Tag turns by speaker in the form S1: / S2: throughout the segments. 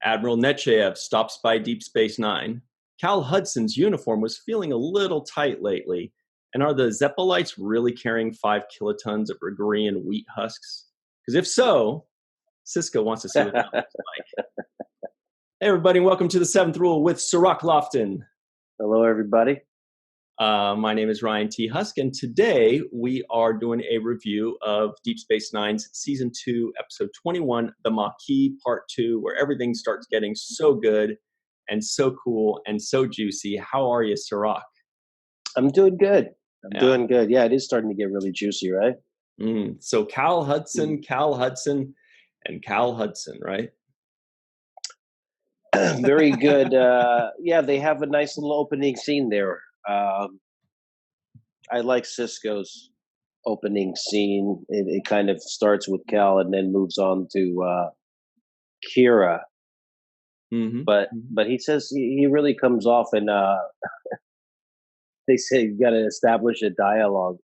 S1: Admiral Nechayev stops by Deep Space Nine. Cal Hudson's uniform was feeling a little tight lately. And are the Zeppelites really carrying 5 kilotons of Gregorian wheat husks? Because if so, Sisko wants to see what that looks like. Hey, everybody, welcome to the Seventh Rule with Cirroc Lofton.
S2: Hello, everybody.
S1: My name is Ryan T. Husk, and today we are doing a review of Deep Space Nine's Season 2, Episode 21, The Maquis, Part 2, where everything starts getting so good and so cool and so juicy. How are you, Cirroc?
S2: I'm doing good. Doing good. Yeah, it is starting to get really juicy, right?
S1: So Cal Hudson, and Cal Hudson, right?
S2: Very good. Yeah, they have a nice little opening scene there. I like Sisko's opening scene. It kind of starts with Cal and then moves on to Kira.
S1: Mm-hmm.
S2: But he says he really comes off, and they say you got to establish a dialogue,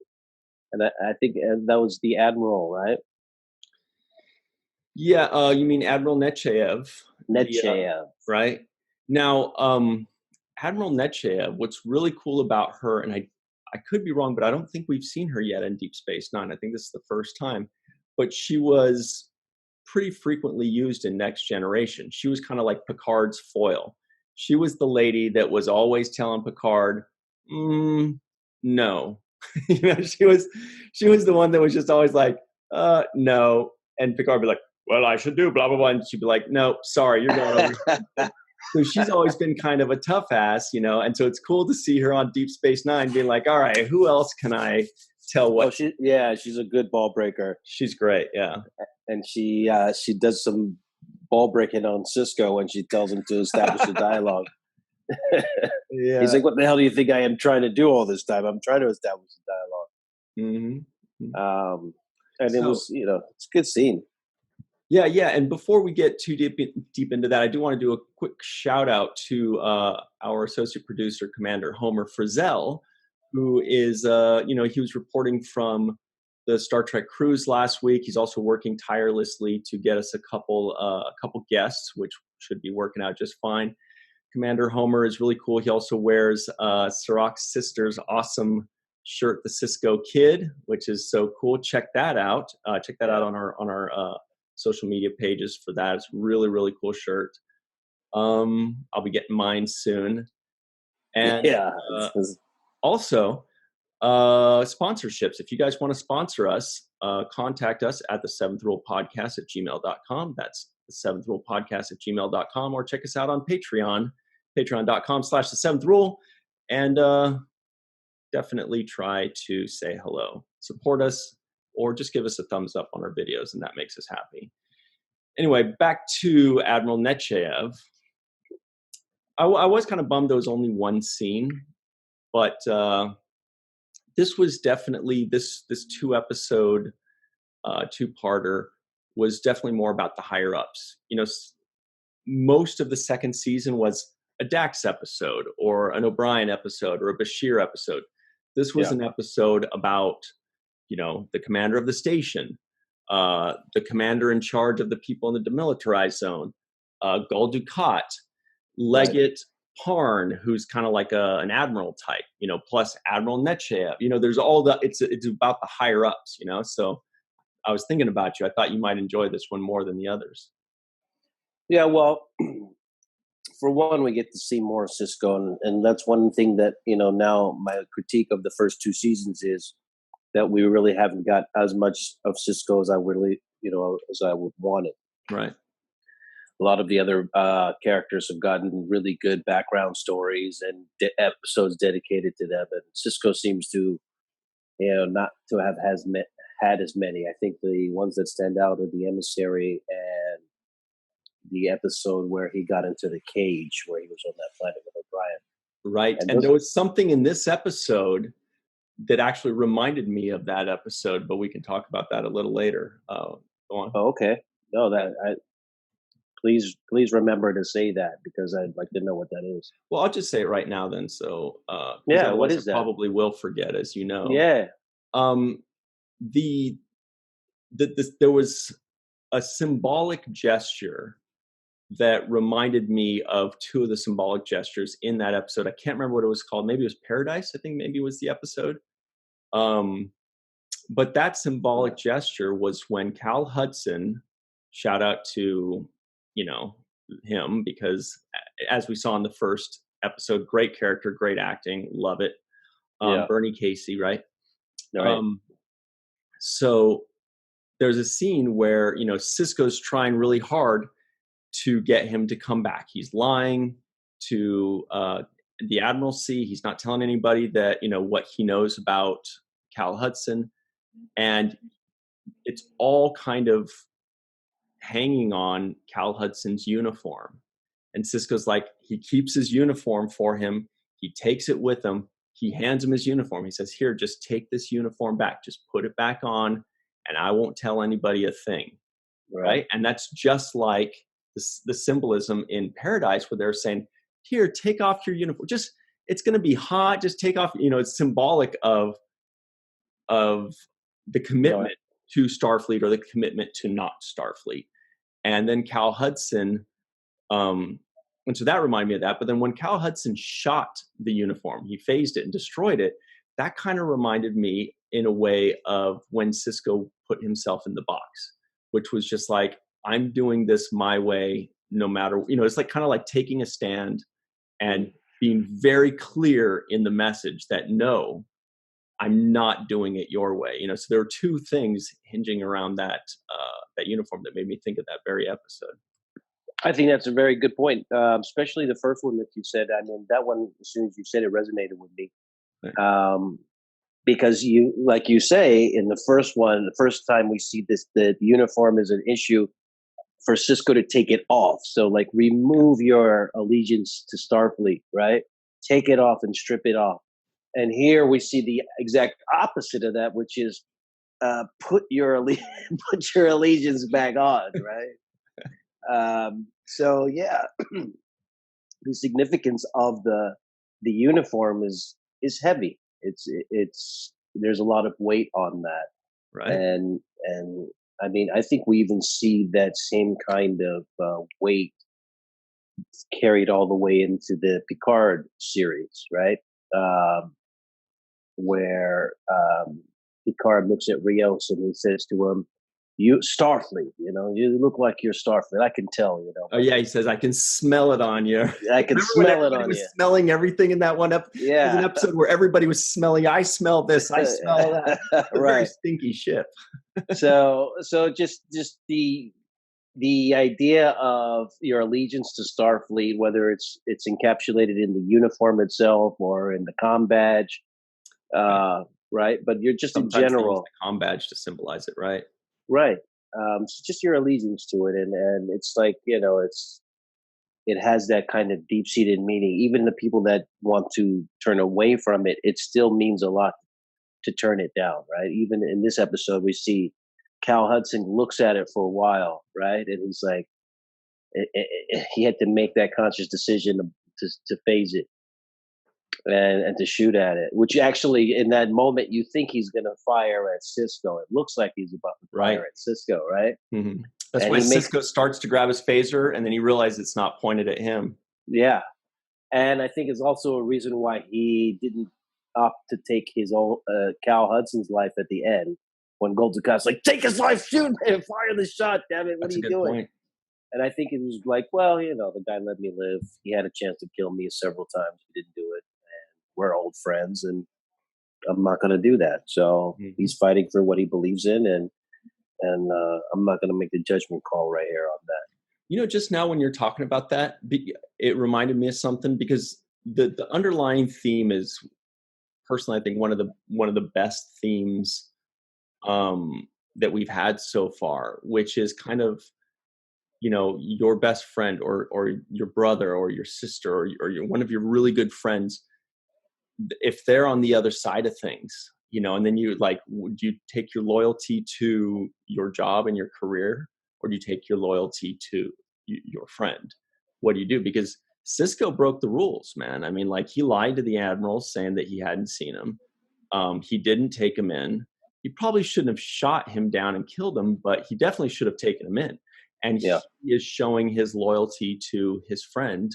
S2: and I think that was the Admiral, right?
S1: Yeah, you mean Admiral Nechayev. Right? Now, Admiral Nechayev, what's really cool about her, and I could be wrong, but I don't think we've seen her yet in Deep Space Nine. I think this is the first time. But she was pretty frequently used in Next Generation. She was kind of like Picard's foil. She was the lady that was always telling Picard, no. She was the one that was just always like, no. And Picard would be like, well, I should do blah, blah, blah. And she'd be like, no, sorry, you're going over. So she's always been kind of a tough ass, and so it's cool to see her on Deep Space Nine being like, all right, who else can I tell what?
S2: Oh, she's a good ball breaker.
S1: She's great, yeah.
S2: And she does some ball breaking on Sisko when she tells him to establish a dialogue.
S1: Yeah.
S2: He's like, what the hell do you think I am trying to do all this time? I'm trying to establish a dialogue.
S1: Mm-hmm.
S2: And it was, it's a good scene.
S1: Yeah. And before we get too deep into that, I do want to do a quick shout out to our associate producer, Commander Homer Frizzell, who is, he was reporting from the Star Trek cruise last week. He's also working tirelessly to get us a couple guests, which should be working out just fine. Commander Homer is really cool. He also wears Cirroc's sister's awesome shirt, the Sisko Kid, which is so cool. Check that out. Check that out on our social media pages for that. It's really, really cool shirt. I'll be getting mine soon. And also sponsorships. If you guys want to sponsor us, contact us at the Seventh Rule Podcast at gmail.com. That's the Seventh Rule Podcast at gmail.com, or check us out on Patreon, patreon.com/the Seventh Rule, and definitely try to say hello, support us, or just give us a thumbs up on our videos, and that makes us happy. Anyway, back to Admiral Nechayev. I was kind of bummed there was only one scene, but this was definitely, this 2-episode, 2-parter was definitely more about the higher-ups. Most of the second season was a Dax episode, or an O'Brien episode, or a Bashir episode. This was an episode about the commander of the station, the commander in charge of the people in the demilitarized zone, Gul Dukat, Leggett Parn, who's kind of like an admiral type, plus Admiral Nechayev. There's all the, it's about the higher ups, So I was thinking about you. I thought you might enjoy this one more than the others.
S2: Yeah, well, for one, we get to see more of Sisko, and that's one thing that, now my critique of the first 2 seasons is that we really haven't got as much of Sisko as I really, as I would want it.
S1: Right.
S2: A lot of the other characters have gotten really good background stories and episodes dedicated to them, and Sisko seems to, not to have had as many. I think the ones that stand out are the Emissary and the episode where he got into the cage, where he was on that planet with O'Brien.
S1: Right, and there was something in this episode that actually reminded me of that episode, but we can talk about that a little later. Go on.
S2: Oh, okay. No, please remember to say that, because I'd like to know what that is.
S1: Well, I'll just say it right now then. So,
S2: what is that?
S1: Probably will forget, as you know.
S2: Yeah.
S1: There was a symbolic gesture that reminded me of two of the symbolic gestures in that episode. I can't remember what it was called. Maybe it was Paradise, I think maybe was the episode. But that symbolic gesture was when Cal Hudson, shout out to, him, because as we saw in the first episode, great character, great acting, love it. Bernie Casey, right?
S2: Right.
S1: So there's a scene where, Sisko's trying really hard to get him to come back. He's lying to the Admiralty. He's not telling anybody that, what he knows about Cal Hudson. And it's all kind of hanging on Cal Hudson's uniform. And Sisko's like, he keeps his uniform for him. He takes it with him. He hands him his uniform. He says, here, just take this uniform back. Just put it back on, and I won't tell anybody a thing. Right? And that's just like the symbolism in Paradise, where they're saying, here, take off your uniform. Just, it's going to be hot. Just take off. It's symbolic of the commitment to Starfleet, or the commitment to not Starfleet. And then Cal Hudson, and so that reminded me of that. But then when Cal Hudson shot the uniform, he phased it and destroyed it. That kind of reminded me in a way of when Sisko put himself in the box, which was just like, I'm doing this my way, no matter, it's like kind of like taking a stand and being very clear in the message that no, I'm not doing it your way. So there were two things hinging around that uniform that made me think of that very episode.
S2: I think that's a very good point, especially the first one that you said. I mean, that one, as soon as you said it, resonated with me. Because you, like you say, in the first one, the first time we see this, the uniform is an issue for Sisko to take it off. So, like, remove your allegiance to Starfleet, right? Take it off and strip it off. And here we see the exact opposite of that, which is put your allegiance back on, right? So yeah, the significance of the uniform is heavy. It's there's a lot of weight on that,
S1: right?
S2: And I mean, I think we even see that same kind of weight carried all the way into the Picard series, right? Where Picard looks at Rios and he says to him, "You Starfleet, you look like you're Starfleet. I can tell,
S1: Oh yeah, he says, "I can smell it on you."
S2: I can smell it on you.
S1: Smelling everything in that one episode.
S2: Yeah,
S1: there's an episode where everybody was smelling. I smell this. I smell that. Right, very stinky ship.
S2: so just the idea of your allegiance to Starfleet, whether it's encapsulated in the uniform itself or in the comm badge, right? But you're just
S1: sometimes
S2: in general
S1: the comm badge to symbolize it, right?
S2: Right. So just your allegiance to it, and it's like, it has that kind of deep-seated meaning. Even the people that want to turn away from it, it still means a lot to turn it down, right? Even in this episode, we see Cal Hudson looks at it for a while, right? And he's like, he had to make that conscious decision to phase it and to shoot at it, which actually in that moment you think he's going to fire at Sisko. It looks like he's about to fire at Sisko, right?
S1: Mm-hmm. That's when Sisko starts to grab his phaser, and then he realizes it's not pointed at him.
S2: Yeah, and I think it's also a reason why he didn't opt to take his own Cal Hudson's life at the end, when Gul Dukat's like, "Take his life, shoot him, fire the shot, damn it, what are you doing?" Point. And I think it was like, well, the guy let me live. He had a chance to kill me several times. He didn't do it. We're old friends, and I'm not going to do that. So he's fighting for what he believes in, and I'm not going to make the judgment call right here on that.
S1: Just now when you're talking about that, it reminded me of something, because the underlying theme is, personally, I think one of the best themes that we've had so far, which is kind of, your best friend or your brother or your sister or one of your really good friends, if they're on the other side of things, and then you would you take your loyalty to your job and your career, or do you take your loyalty to your friend? What do you do? Because Sisko broke the rules, man. I mean, he lied to the admiral saying that he hadn't seen him. He didn't take him in. He probably shouldn't have shot him down and killed him, but he definitely should have taken him in. and
S2: Yeah.
S1: he is showing his loyalty to his friend,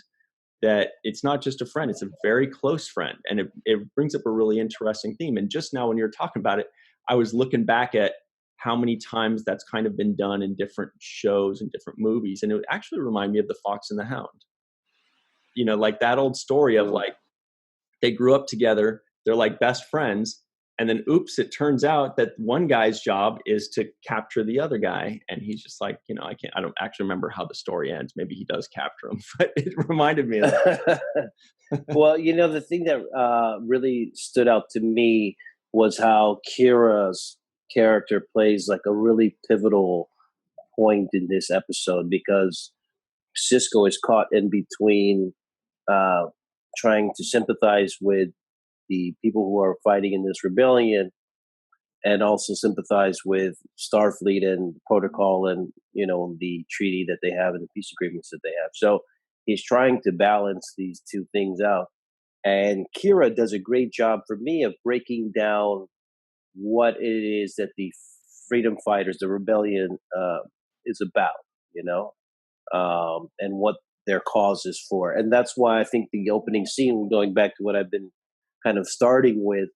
S1: that it's not just a friend, it's a very close friend. And it brings up a really interesting theme. And just now when you're talking about it, I was looking back at how many times that's kind of been done in different shows and different movies. And it would actually remind me of The Fox and the Hound. You know, like that old story of like, they grew up together, they're like best friends, and then oops, it turns out that one guy's job is to capture the other guy, and he's just like, you know, I don't actually remember how the story ends. Maybe he does capture him, but it reminded me of that.
S2: Well, you know, the thing that really stood out to me was how Kira's character plays like a really pivotal point in this episode, because Sisko is caught in between uh, trying to sympathize with the people who are fighting in this rebellion, and also sympathize with Starfleet and protocol and, you know, the treaty that they have and the peace agreements that they have. So he's trying to balance these two things out. And Kira does a great job for me of breaking down what it is that the freedom fighters, the rebellion, is about, you know, and what their cause is for. And that's why I think the opening scene, going back to what I've been kind of starting with,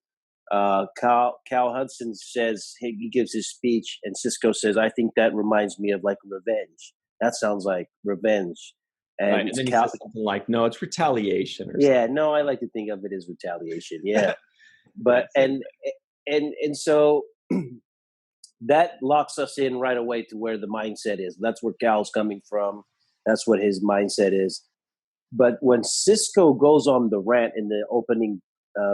S2: Cal Hudson says, hey, he gives his speech, and Sisko says, I think that reminds me of like revenge. That sounds like revenge. And,
S1: Right. And then he says something like, no, it's retaliation or
S2: yeah, no, I like to think of it as retaliation. Yeah. But
S1: something.
S2: and so that locks us in right away to where the mindset is. That's where Cal's coming from. That's what his mindset is. But when Sisko goes on the rant in the opening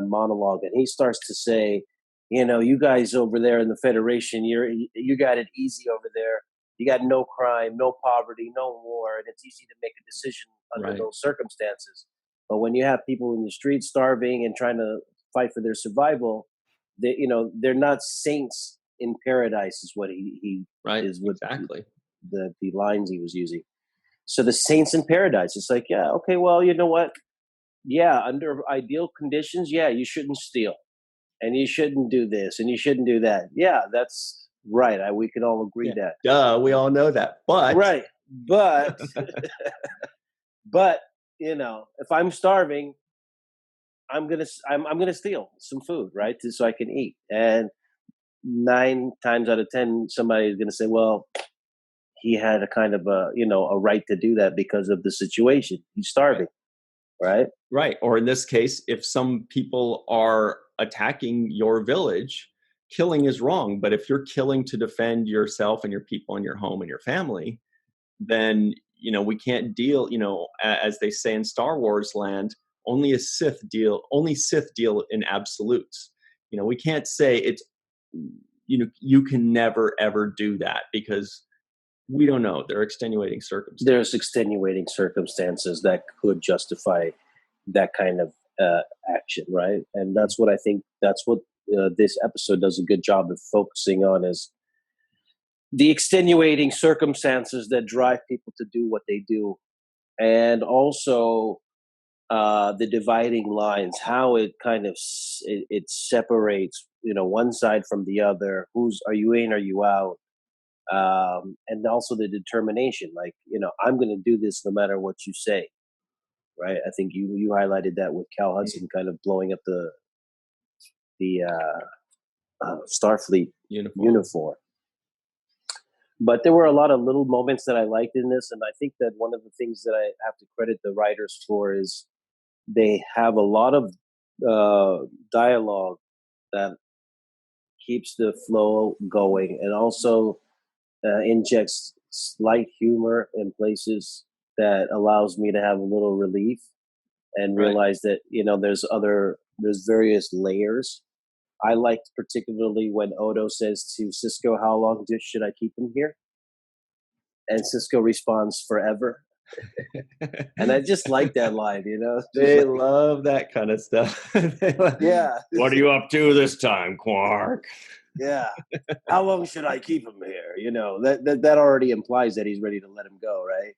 S2: monologue, and he starts to say, you know, you guys over there in the Federation, you got it easy over there. You got no crime, no poverty, no war, and it's easy to make a decision under those circumstances. But when you have people in the streets starving and trying to fight for their survival, they, you know, they're not saints in paradise, is what he is with
S1: exactly
S2: the lines he was using. So the saints in paradise, it's like, yeah, okay, well, you know what? Yeah, under ideal conditions, yeah, you shouldn't steal, and you shouldn't do this, and you shouldn't do that. Yeah, that's right. We can all agree that.
S1: Duh, we all know that. But
S2: right, but but you know, if I'm starving, I'm gonna steal some food, right, so I can eat. And 9 times out of 10, somebody is gonna say, well, he had a kind of a right to do that because of the situation. He's starving, right?
S1: Right. Or in this case, if some people are attacking your village, killing is wrong. But if you're killing to defend yourself and your people and your home and your family, then, you know, we can't deal, you know, as they say in Star Wars land, only Sith deal in absolutes. You know, we can't say it's, you know, you can never, ever do that, because we don't know. There are extenuating circumstances.
S2: There's extenuating circumstances that could justify that kind of action, right? And that's what I think. That's what this episode does a good job of focusing on, is the extenuating circumstances that drive people to do what they do, and also the dividing lines, how it kind of it separates, you know, one side from the other. Are you in? Are you out? And also the determination, like, you know, I'm going to do this no matter what you say, right? I think you highlighted that with Cal Hudson kind of blowing up the Starfleet uniform. But there were a lot of little moments that I liked in this, and I think that one of the things that I have to credit the writers for is they have a lot of dialogue that keeps the flow going, and also injects slight humor in places that allows me to have a little relief and realize that, you know, there's various layers. I liked particularly when Odo says to Sisko, how long should I keep him here? And Sisko responds, forever. And I just like that line, you know.
S1: They love that kind of stuff.
S2: Yeah.
S1: What are you up to this time, Quark?
S2: Yeah. How long should I keep him here? You know, that already implies that he's ready to let him go, right?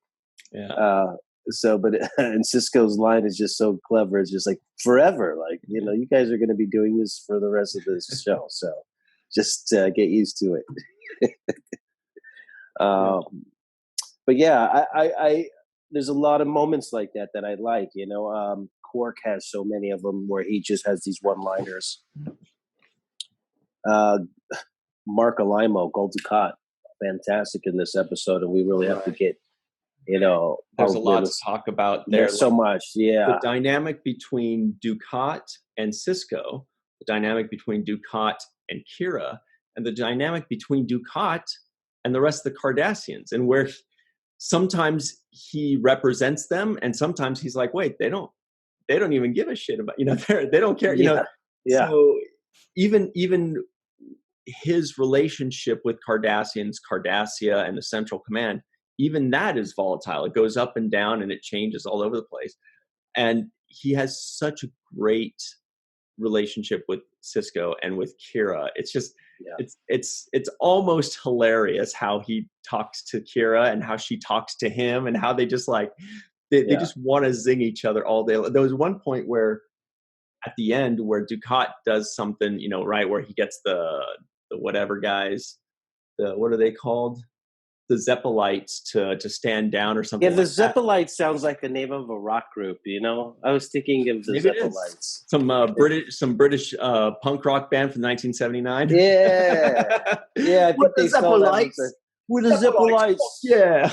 S1: Yeah.
S2: So, but and Sisko's line is just so clever. It's just like, forever. Like, you know, you guys are going to be doing this for the rest of this show. So just get used to it. But yeah, I there's a lot of moments like that that I like. Quark has so many of them where he just has these one-liners. Uh, Mark Alimo, Gold Ducat, fantastic in this episode, and we really have to get
S1: There's a
S2: probably
S1: lot to talk about there.
S2: There's so much,
S1: The dynamic between Ducat and Sisko, the dynamic between Ducat and Kira, and the dynamic between Ducat and the rest of the Cardassians, and where sometimes he represents them, and sometimes he's like, wait, they don't even give a shit about, they don't care,
S2: Yeah.
S1: So even his relationship with Cardassians, Cardassia, and the Central Command, even that is volatile. It goes up and down, and it changes all over the place. And he has such a great relationship with Sisko and with Kira. It's just, it's almost hilarious how he talks to Kira and how she talks to him, and how they just they just want to zing each other all day. There was one point where at the end where Ducat does something, right, where he gets the whatever guys, what are they called? The Zeppelites to stand down or something.
S2: Yeah, the Zeppelites sounds like the name of a rock group. I was thinking of the Zeppelites.
S1: Some British punk rock band from 1979.
S2: Yeah, yeah. I think they call that. We're the Zeppelites.
S1: Yeah.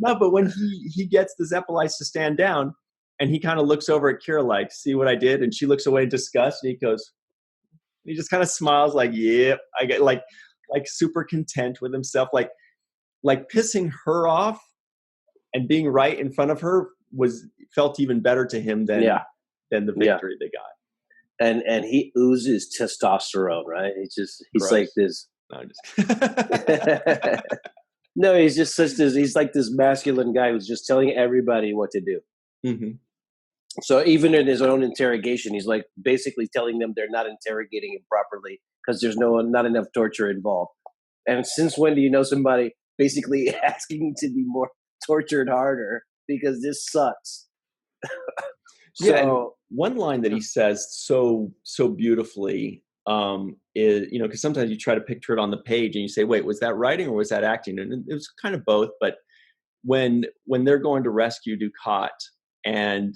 S1: No, but when he gets the Zeppelites to stand down, and he kind of looks over at Kira like, see what I did? And she looks away in disgust, and he goes, he just kind of smiles like, yep, I get like super content with himself, like pissing her off and being right in front of her felt even better to him than the victory they got.
S2: And he oozes testosterone, right? He's
S1: Gross.
S2: Like this.
S1: No, I'm just
S2: No, he's just he's like this masculine guy who's just telling everybody what to do.
S1: Mm-hmm.
S2: So even in his own interrogation, he's like basically telling them they're not interrogating him properly because there's not enough torture involved. And since when do you know somebody basically asking to be more tortured harder because this sucks?
S1: So one line that he says so beautifully is, because sometimes you try to picture it on the page and you say, wait, was that writing or was that acting? And it was kind of both. But when they're going to rescue Ducat, and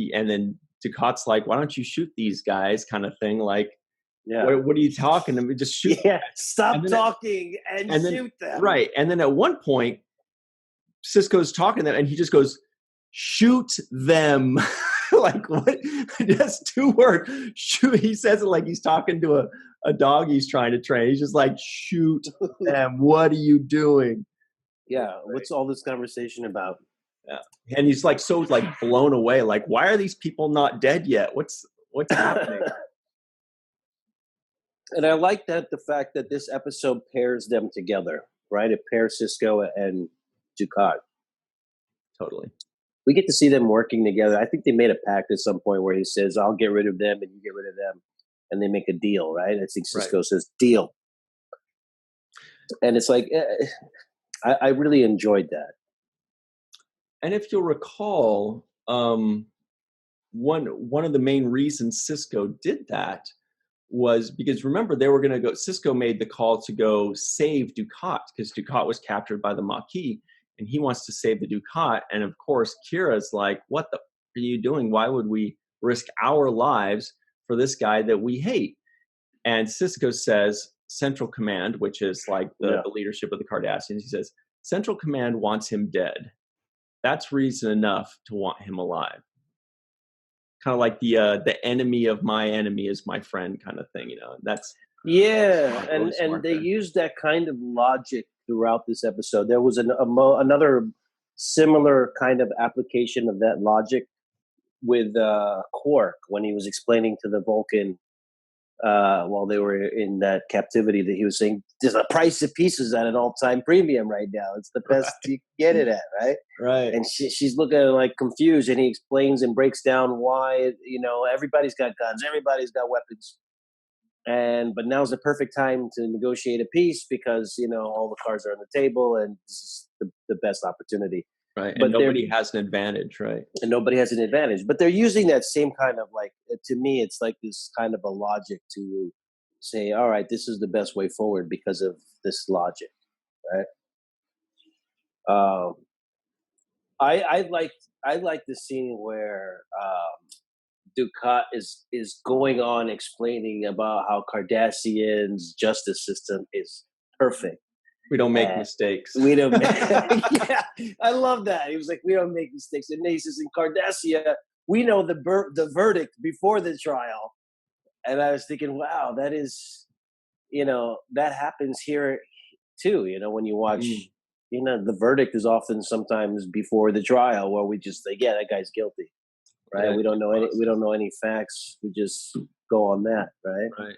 S1: then Ducat's like, why don't you shoot these guys, kind of thing, like, what are you talking to me? Just shoot.
S2: Yeah, stop talking and shoot them.
S1: Right. And then at one point, Sisko's talking to them, and he just goes, shoot them. Like, what? Just 2 words. Shoot. He says it like he's talking to a dog he's trying to train. He's just like, shoot them. What are you doing?
S2: Yeah. What's all this conversation about?
S1: Yeah. And he's like so blown away. Like, why are these people not dead yet? What's happening?
S2: And I like the fact that this episode pairs them together, right? It pairs Sisko and Ducat.
S1: Totally.
S2: We get to see them working together. I think they made a pact at some point where he says, I'll get rid of them and you get rid of them. And they make a deal, right? I think Sisko says, deal. And it's like, I really enjoyed that.
S1: And if you'll recall, one of the main reasons Sisko did that was because, remember, they were going to go, Sisko made the call to go save Ducat because Ducat was captured by the Maquis, and he wants to save the Ducat. And of course, Kira's like, what the are you doing? Why would we risk our lives for this guy that we hate? And Sisko says, Central Command, which is like the leadership of the Cardassians, he says, Central Command wants him dead. That's reason enough to want him alive. Kind of like the enemy of my enemy is my friend kind of thing, That's
S2: and they used that kind of logic throughout this episode. There was another similar kind of application of that logic with Quark when he was explaining to the Vulcan while they were in that captivity that he was saying, there's a price of pieces at an all-time premium right now. It's the best you can get it at, right?
S1: Right.
S2: And she's looking like confused, and he explains and breaks down why, everybody's got guns, everybody's got weapons. But now's the perfect time to negotiate a peace because, all the cards are on the table and this is the best opportunity.
S1: Right. But nobody has an advantage, right?
S2: And nobody has an advantage. But they're using that same kind of to me, it's like this kind of a logic to say, all right, this is the best way forward because of this logic, right? Um, I like the scene where Ducat is going on explaining about how Cardassian's justice system is perfect.
S1: We don't make
S2: And
S1: mistakes.
S2: we don't make, yeah, I love that. He was like, we don't make mistakes. And he says, in Cardassia, we know the verdict before the trial. And I was thinking, wow, that is, that happens here too. When you watch,
S1: Mm,
S2: the verdict is often sometimes before the trial, where we just like, yeah, that guy's guilty, right?
S1: yeah,
S2: We don't
S1: due
S2: know
S1: process.
S2: any facts. We just go on that, right?
S1: Right.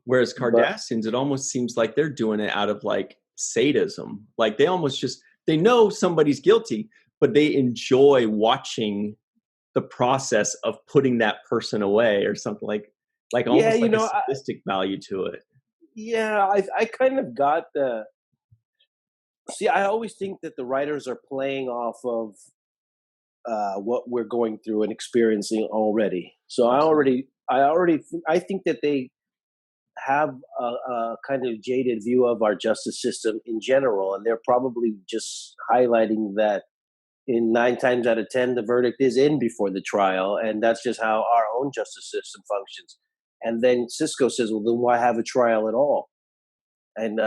S1: Whereas
S2: But
S1: Cardassians, it almost seems like they're doing it out of like sadism. Like they almost just they know somebody's guilty, but they enjoy watching the process of putting that person away or something like
S2: yeah,
S1: almost like a sadistic value to it.
S2: I kind of got the. See, I always think that the writers are playing off of what we're going through and experiencing already. So
S1: Absolutely.
S2: I think that they have a kind of jaded view of our justice system in general, and they're probably just highlighting that in 9 times out of 10, the verdict is in before the trial, and that's just how our own justice system functions. And then Sisko says, "Well, then why have a trial at all?" And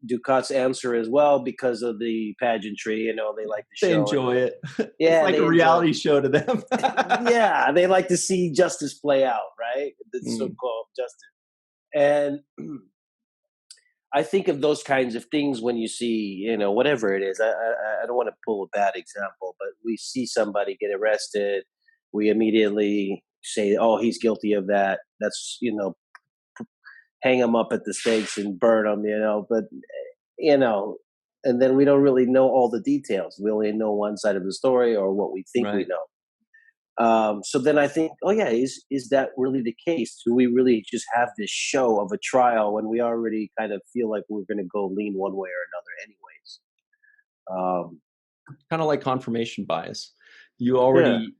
S2: Ducat's answer is, "Well, because of the pageantry, they like to
S1: They
S2: show, and
S1: enjoy it. It's
S2: yeah,
S1: like a
S2: they enjoy it.
S1: reality show to them.
S2: Yeah, they like to see justice play out, right? The
S1: Mm,
S2: so-called justice." And I think of those kinds of things when you see, whatever it is. I don't want to pull a bad example, but we see somebody get arrested, we immediately say, "Oh, he's guilty of that." That's hang him up at the stakes and burn him, But you know, and then we don't really know all the details. We only know one side of the story or what we think we
S1: right.
S2: know. So then I think, oh yeah, is that really the case? Do we really just have this show of a trial when we already kind of feel like we're going to go lean one way or another, anyways?
S1: Kind of like confirmation bias. You
S2: Yeah,
S1: already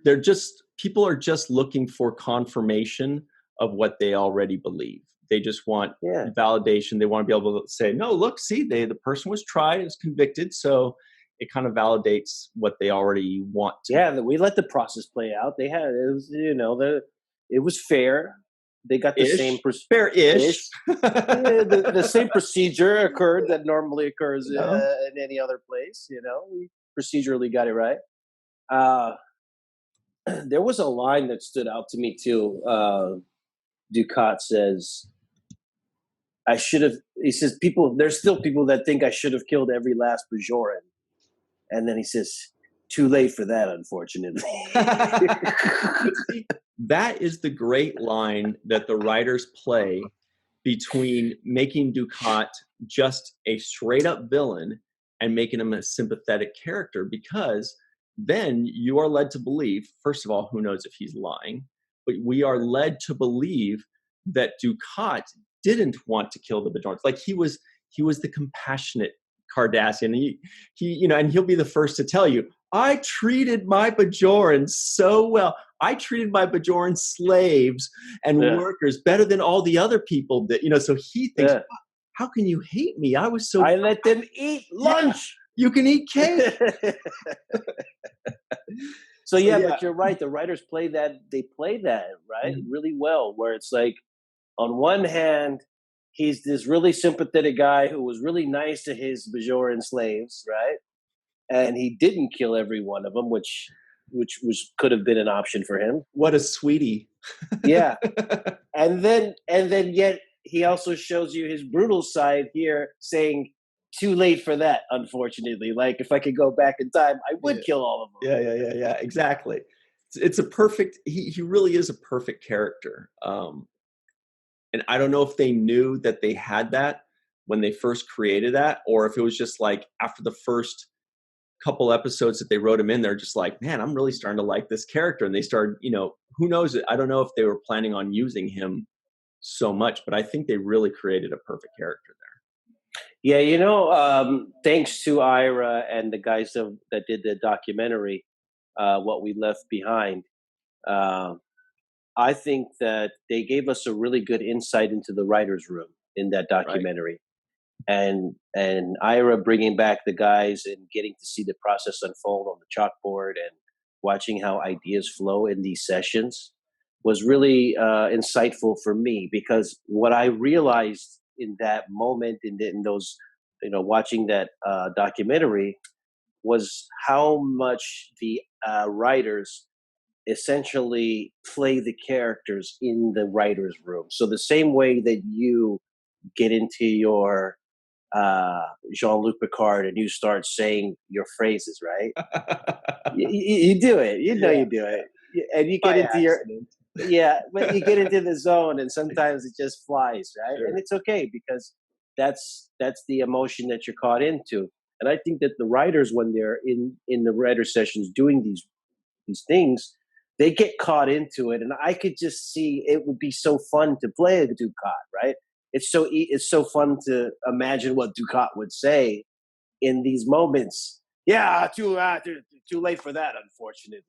S1: they're just people are just looking for confirmation of what they already believe. They just want
S2: yeah,
S1: validation. They want to be able to say, "No, look, see, the person was tried, is convicted." So it kind of validates what they already want to
S2: yeah.
S1: believe.
S2: We let the process play out. It was, it was fair. They got the same
S1: Ish, fair-ish.
S2: ish. Yeah, the same procedure occurred that normally occurs
S1: You know?
S2: in any other place. We procedurally got it right. Uh, there was a line that stood out to me too. Ducat says, "I should have." He says, "People, there's still people that think I should have killed every last Bajoran." And then he says, "Too late for that, unfortunately."
S1: But see, that is the great line that the writers play between making Ducat just a straight up villain and making him a sympathetic character, because then you are led to believe, first of all, who knows if he's lying, but we are led to believe that Ducat didn't want to kill the Bajorans. Like he was the compassionate Cardassian. And he'll be the first to tell you, I treated my Bajorans so well. I treated my Bajoran slaves and
S2: Yeah,
S1: workers better than all the other people so he thinks,
S2: yeah.
S1: how can you hate me? I was so,
S2: I let them eat
S1: yeah,
S2: lunch.
S1: you can eat cake.
S2: So
S1: So
S2: yeah,
S1: yeah,
S2: but you're right. The writers play that. They play that right
S1: mhm,
S2: really well. Where it's like, on one hand, he's this really sympathetic guy who was really nice to his Bajoran slaves, right? And he didn't kill every one of them, which could have been an option for him.
S1: what a sweetie.
S2: Yeah, and then yet he also shows you his brutal side here, saying, "Too late for that, unfortunately. Like if I could go back in time, I
S1: Yeah,
S2: would kill all of them."
S1: yeah, exactly. It's a perfect. He really is a perfect character. And I don't know if they knew that they had that when they first created that, or if it was just like after the first couple episodes that they wrote him in, they're just like, man, I'm really starting to like this character. And they started, who knows? I don't know if they were planning on using him so much, but I think they really created a perfect character
S2: Yeah, thanks to Ira and the guys that did the documentary, What We Left Behind. Uh, I think that they gave us a really good insight into the writers' room in that
S1: there. Right.
S2: documentary. and Ira bringing back the guys and getting to see the process unfold on the chalkboard and watching how ideas flow in these sessions was really insightful for me, because what I realized in that moment, in those, watching that documentary, was how much the writers essentially play the characters in the writers' room. So the same way that you get into your Jean-Luc Picard and you start saying your phrases, right? You do it. You do it. And you get
S1: By
S2: into your,
S1: accident.
S2: but you get into the zone and sometimes it just flies, right?
S1: Sure.
S2: And it's okay, because that's the emotion that you're caught into. And I think that the writers, when they're in the writer sessions doing these things, they get caught into it. And I could just see it would be so fun to play a Ducat, right? It's so fun to imagine what Ducat would say in these moments. Yeah, too late for that, unfortunately.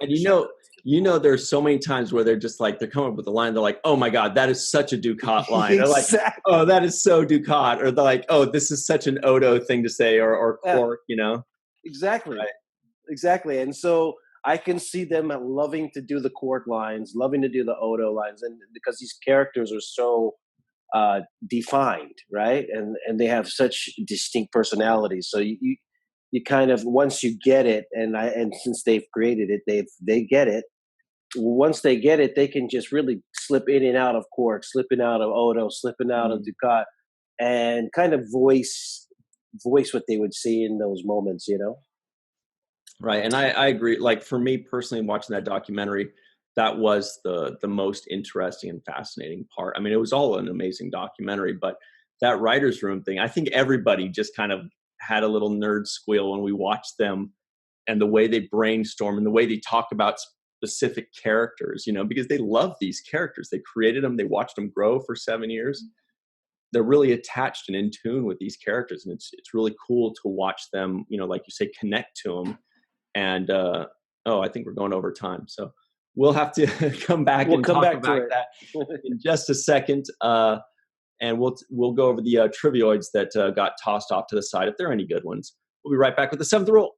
S1: And there's so many times where they're just like, they're coming up with a line, they're like, oh my God, that is such a Ducat line. They're like, oh, that is so Ducat. Or they're like, oh, this is such an Odo thing to say, or Quark,
S2: Exactly.
S1: Right.
S2: Exactly. And so I can see them loving to do the Quark lines, loving to do the Odo lines, and because these characters are so defined, right? And they have such distinct personalities. So you kind of, once you get it, and since they've created it, they get it. Once they get it, they can just really slip in and out of Quark, slipping out of Odo, slipping out of Ducat, and kind of voice what they would see in those moments,
S1: Right. And I agree. Like, for me personally, watching that documentary, that was the most interesting and fascinating part. I mean, it was all an amazing documentary, but that writer's room thing, I think everybody just kind of had a little nerd squeal when we watched them, and the way they brainstorm and the way they talk about specific characters, because they love these characters. They created them. They watched them grow for 7 years. They're really attached and in tune with these characters. And it's really cool to watch them, like you say, connect to them. And I think we're going over time, so we'll have to come back and talk about that in just a second. And we'll go over the trivioids that got tossed off to the side, if there are any good ones. We'll be right back with the seventh rule.